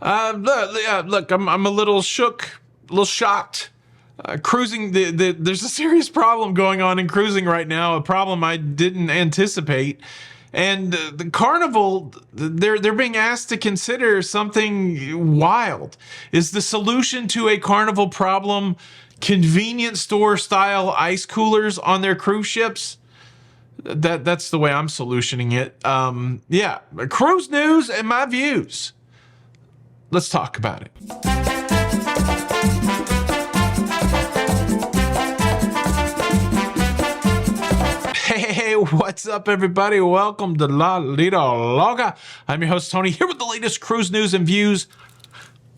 Look, I'm a little shook, a little shocked. Cruising, there's a serious problem going on in cruising right now, a problem I didn't anticipate. And the Carnival, they're being asked to consider something wild. Is the solution to a Carnival problem convenience store style ice coolers on their cruise ships? That's the way I'm solutioning it. Yeah, cruise news and my views. Let's talk about it. Hey, what's up, everybody? Welcome to La Lita Loga. I'm your host, Tony, here with the latest cruise news and views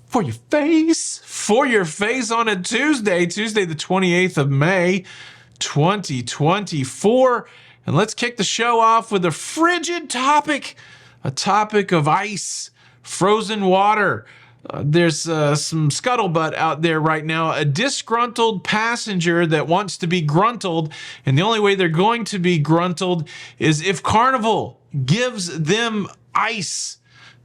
for your face. For your face on a Tuesday the 28th of May, 2024. And let's kick the show off with a frigid topic, a topic of ice, frozen water. There's some scuttlebutt out there right now. A disgruntled passenger that wants to be gruntled, and the only way they're going to be gruntled is if Carnival gives them ice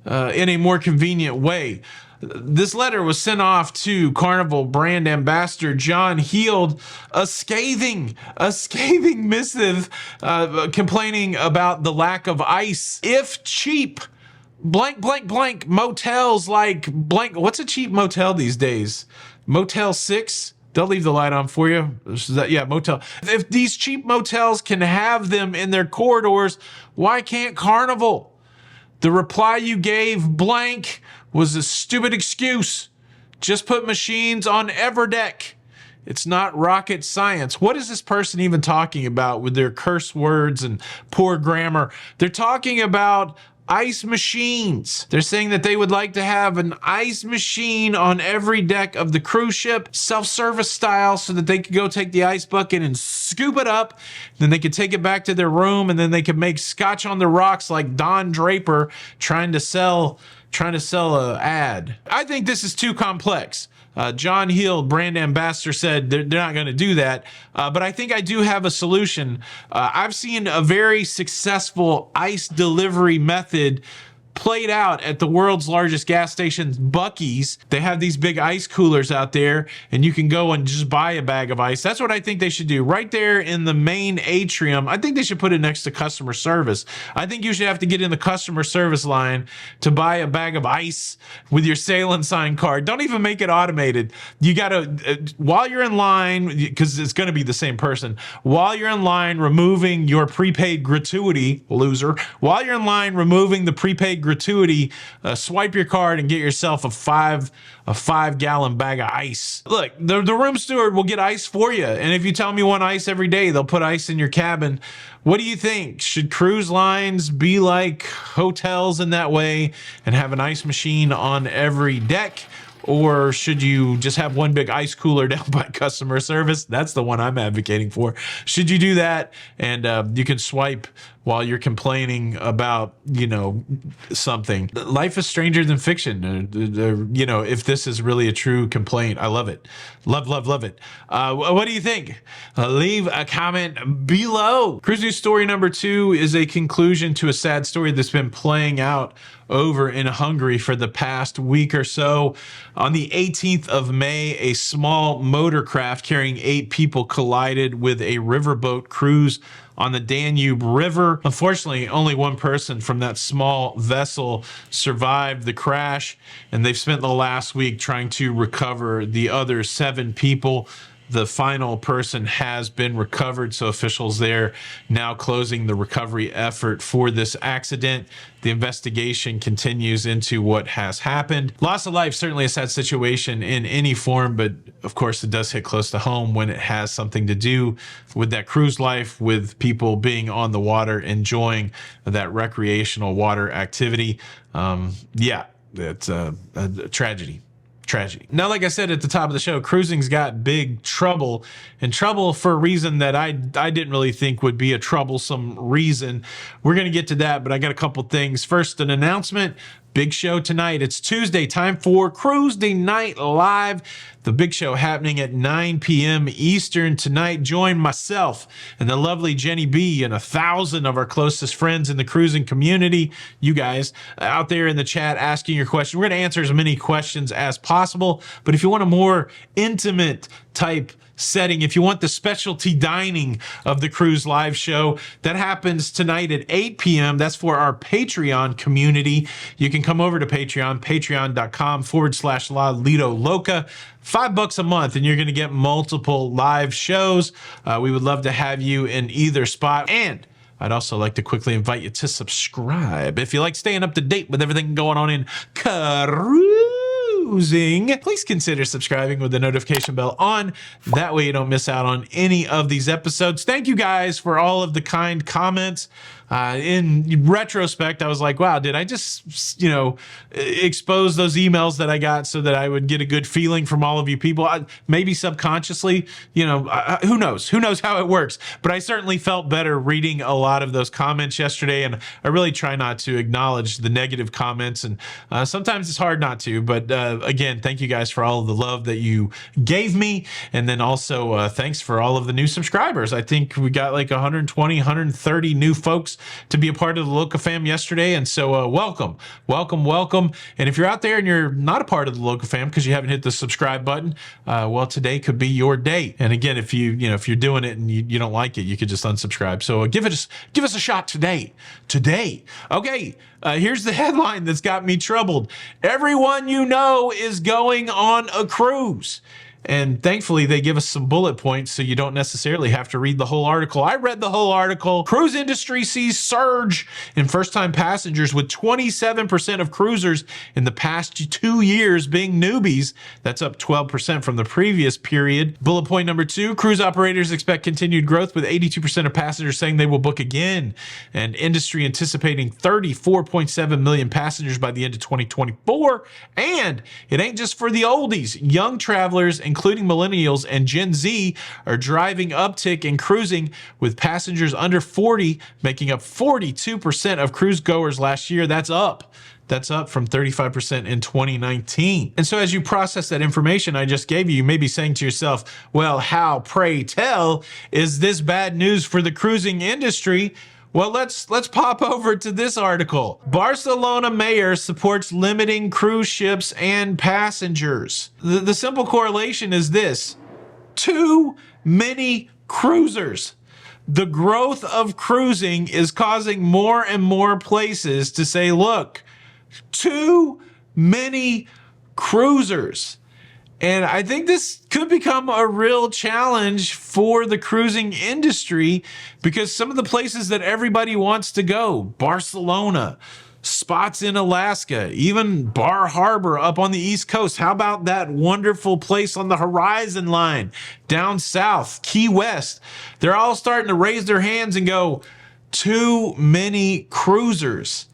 in a more convenient way. This letter was sent off to Carnival brand ambassador John Heald, a scathing missive complaining about the lack of ice. If cheap blank motels like blank, what's a cheap motel these days? Motel 6? They'll leave the light on for you. Yeah, motel. If these cheap motels can have them in their corridors, why can't Carnival? The reply you gave blank was a stupid excuse. Just put machines on Everdeck. It's not rocket science. What is this person even talking about with their curse words and poor grammar? They're talking about ice machines. They're saying that they would like to have an ice machine on every deck of the cruise ship, self-service style, so that they could go take the ice bucket and scoop it up. Then they could take it back to their room, and then they could make scotch on the rocks like Don Draper trying to sell a ad. I think this is too complex. John Heald, brand ambassador, said they're not going to do that. But I think I do have a solution. I've seen a very successful ice delivery method played out at the world's largest gas stations, Buc-ee's. They have these big ice coolers out there, and you can go and just buy a bag of ice. That's what I think they should do. Right there in the main atrium, I think they should put it next to customer service. I think you should have to get in the customer service line to buy a bag of ice with your Sail and Sign card. Don't even make it automated. You gotta, while you're in line, because it's gonna be the same person, while you're in line removing your prepaid gratuity, loser, while you're in line removing the prepaid gratuity, swipe your card and get yourself a 5-gallon bag of ice. Look, the room steward will get ice for you, and if you tell them you want ice every day, they'll put ice in your cabin. What do you think? Should cruise lines be like hotels in that way and have an ice machine on every deck? Or should you just have one big ice cooler down by customer service? That's the one I'm advocating for. Should you do that? And you can swipe while you're complaining about, something. Life is stranger than fiction. If this is really a true complaint, I love it. Love it. What do you think? Leave a comment below. Cruise news story number 2 is a conclusion to a sad story that's been playing out over in Hungary for the past week or so. On the 18th of May, a small motor craft carrying 8 people collided with a riverboat cruise on the Danube River. Unfortunately, only one person from that small vessel survived the crash, and they've spent the last week trying to recover the other 7 people. The final person has been recovered, so officials there now closing the recovery effort for this accident. The investigation continues into what has happened. Loss of life, certainly a sad situation in any form, but of course it does hit close to home when it has something to do with that cruise life, with people being on the water, enjoying that recreational water activity. Yeah, it's a tragedy. tragedy. Now, like I said at the top of the show, cruising's got big trouble, and trouble for a reason that I didn't really think would be a troublesome reason. We're going to get to that, but I got a couple things. First, an announcement. Big show tonight. It's Tuesday, time for Cruising Night Live. The big show happening at 9 p.m. Eastern tonight. Join myself and the lovely Jenny B and 1,000 of our closest friends in the cruising community. You guys out there in the chat asking your questions. We're going to answer as many questions as possible. But if you want a more intimate type setting, if you want the specialty dining of the Cruise Live show, that happens tonight at 8 p.m. That's for our Patreon community. You can come over to Patreon, patreon.com/La Lido Loca. $5 a month, and you're going to get multiple live shows. We would love to have you in either spot. And I'd also like to quickly invite you to subscribe. If you like staying up to date with everything going on in cruising, please consider subscribing with the notification bell on. That way you don't miss out on any of these episodes. Thank you guys for all of the kind comments. In retrospect, I was like, wow, did I just, expose those emails that I got so that I would get a good feeling from all of you people? Maybe subconsciously, who knows? Who knows how it works? But I certainly felt better reading a lot of those comments yesterday, and I really try not to acknowledge the negative comments, and sometimes it's hard not to, but again, thank you guys for all of the love that you gave me, and then also thanks for all of the new subscribers. I think we got like 120, 130 new folks to be a part of the Loca fam yesterday, and so welcome. And if you're out there and you're not a part of the Loca fam because you haven't hit the subscribe button, well, today could be your day. And again, if you're doing it and you don't like it, you could just unsubscribe. So give us a shot today. Okay. Here's the headline that's got me troubled. Everyone you know is going on a cruise. And thankfully, they give us some bullet points so you don't necessarily have to read the whole article. I read the whole article. Cruise industry sees surge in first-time passengers, with 27% of cruisers in the past 2 years being newbies. That's up 12% from the previous period. Bullet point number 2, cruise operators expect continued growth, with 82% of passengers saying they will book again. And industry anticipating 34.7 million passengers by the end of 2024. And it ain't just for the oldies. Young travelers, including millennials and Gen Z, are driving uptick in cruising, with passengers under 40 making up 42% of cruise goers last year. That's up from 35% in 2019. And so as you process that information I just gave you may be saying to yourself, well, how, pray tell, is this bad news for the cruising industry? Well, let's pop over to this article. Barcelona mayor supports limiting cruise ships and passengers. The simple correlation is this: too many cruisers. The growth of cruising is causing more and more places to say, look, too many cruisers. And I think this could become a real challenge for the cruising industry, because some of the places that everybody wants to go, Barcelona, spots in Alaska, even Bar Harbor up on the East Coast. How about that wonderful place on the Horizon Line down south, Key West? They're all starting to raise their hands and go, too many cruisers.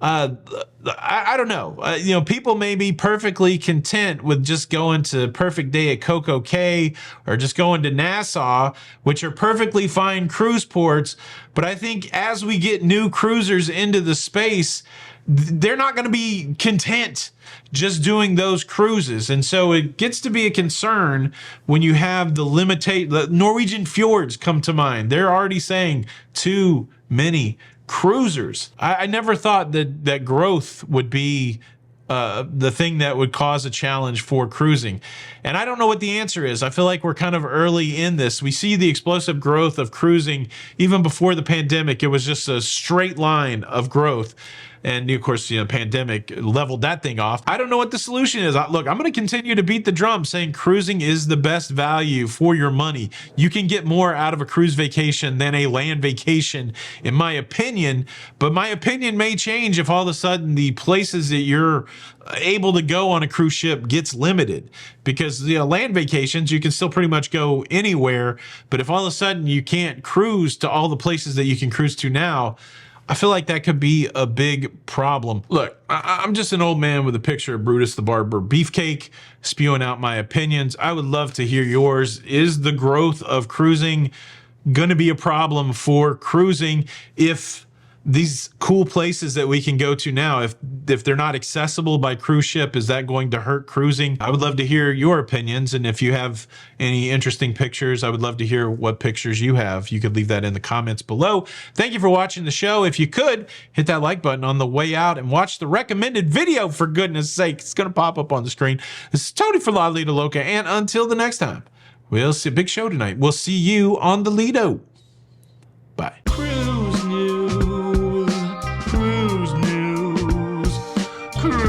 I don't know. People may be perfectly content with just going to Perfect Day at Coco Cay or just going to Nassau, which are perfectly fine cruise ports. But I think as we get new cruisers into the space, they're not going to be content just doing those cruises. And so it gets to be a concern when you have the Norwegian fjords come to mind. They're already saying too many cruisers. I never thought that growth would be the thing that would cause a challenge for cruising. And I don't know what the answer is. I feel like we're kind of early in this. We see the explosive growth of cruising even before the pandemic. It was just a straight line of growth. And of course, pandemic leveled that thing off. I don't know what the solution is. Look, I'm going to continue to beat the drum saying cruising is the best value for your money. You can get more out of a cruise vacation than a land vacation, in my opinion. But my opinion may change if all of a sudden the places that you're able to go on a cruise ship gets limited, because land vacations, you can still pretty much go anywhere. But if all of a sudden you can't cruise to all the places that you can cruise to now, I feel like that could be a big problem. Look, I'm just an old man with a picture of Brutus the Barber Beefcake spewing out my opinions. I would love to hear yours. Is the growth of cruising going to be a problem for cruising if these cool places that we can go to now, if they're not accessible by cruise ship, is that going to hurt cruising? I would love to hear your opinions. And if you have any interesting pictures, I would love to hear what pictures you have. You could leave that in the comments below. Thank you for watching the show. If you could, hit that like button on the way out and watch the recommended video, for goodness sake. It's going to pop up on the screen. This is Tony for La Lido Loca. And until the next time, we'll see a big show tonight. We'll see you on the Lido. Bye. Cruise news, cruise news, cruise